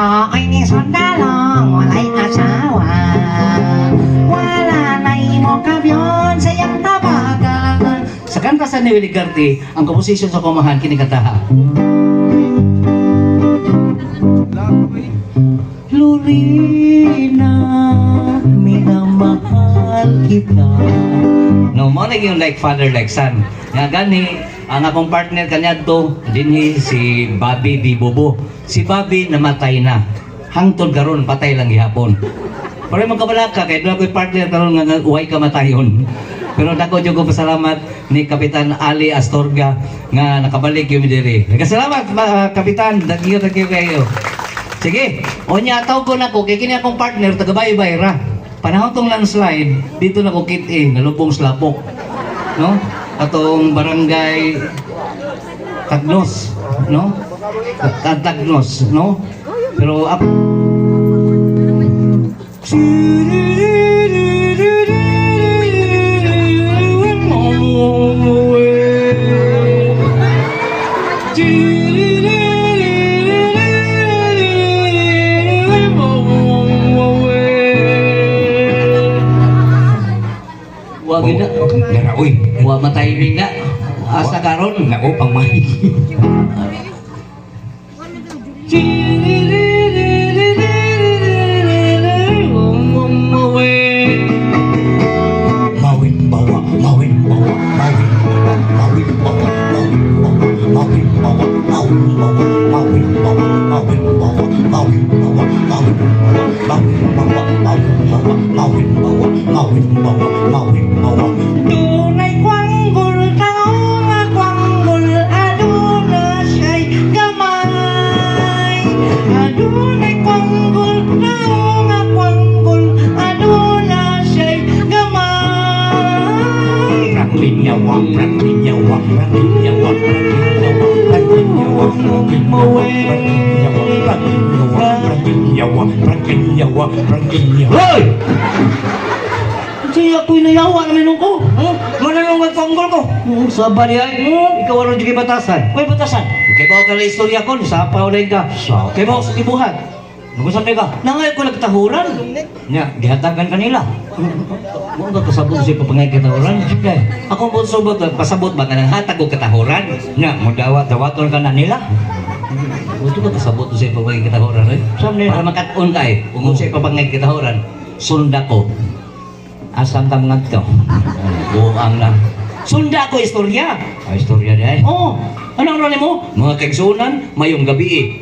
ay ni sundalong walay asawa. Wala na imo kabyon sa iyang tabagan. Sa kanta sa ni Willie Garty, ang komposisyon sa kumahan kinikataha. Lorena, minamahal kita. No, mo na yung like father, like son. Nga gani, ang akong partner kanya to, dinhi si Bobby Di Bobo. Si Bobby namatay na. Hangtod karon patay lang gihapon. Pero magkabalaka, kaya doon ako'y partner karon nga uway kamatayon. Pero dako jud ko pasalamat ni Kapitan Ali Astorga nga nakabalik yung diri. Nagkasalamat Kapitan, dagyo kayo. Sige, onya tawag ko na ko, kay kini akong partner, taga-baybay ra. Panahon tong landslide, dito na ko kit-in, nalubong slapok. No? Atong barangay Tagnos, no? Tagnos, no? Pero ako... Wag na, Naraoy, wa matay nga. Asa karon nao pang mahig. Mawin bawa, mawin bawa, mawin bawa, mawin bawa, mawin bawa, mawin bawa, mawin bawa, mawin bawa, mawin bawa, mawin bawa, mawin bawa, mawin bawa, mawin bawa, mawin bawa, mawin bawa. tunay kwanggol tao nga kwanggol aduna siya'y gamay. Adunay kwanggol tao nga kwanggol aduna siya'y gamay. Franklin Yawa, Franklin Yawa, Franklin Yawa, Franklin Yawa, Franklin Yawa, Franklin Yawa, Franklin Yawa, Franklin Yawa. Hoy! Siya ako'y nayawa namin ko. Mananong ang kwanggol ko. Sabar yan. Ikaw ano yung batasan? Uy, batasan. Kaya ba ka na istorya ko? Sapaw na ka. Kaya ba ako sa kibuhan? Nagusan ka? Nangay ko nagtahuran. Nya, gihatagan kanila. Mo ba pasabot siya papangay katahuran? Ako mo subot pasabot ba nang hatag ko katahuran? Nya, dawaton ka na nila. Ito ba pasabot siya papangay katahuran? Saan nila? Para makaton kay, kung siya papangay katahuran, sunda ko. Asam ta mga to? Buang lang. Sunda ko istorya. Ay, istorya dahil. Oh, anong rani mo? Mga kaigsunan, mayong gabi eh.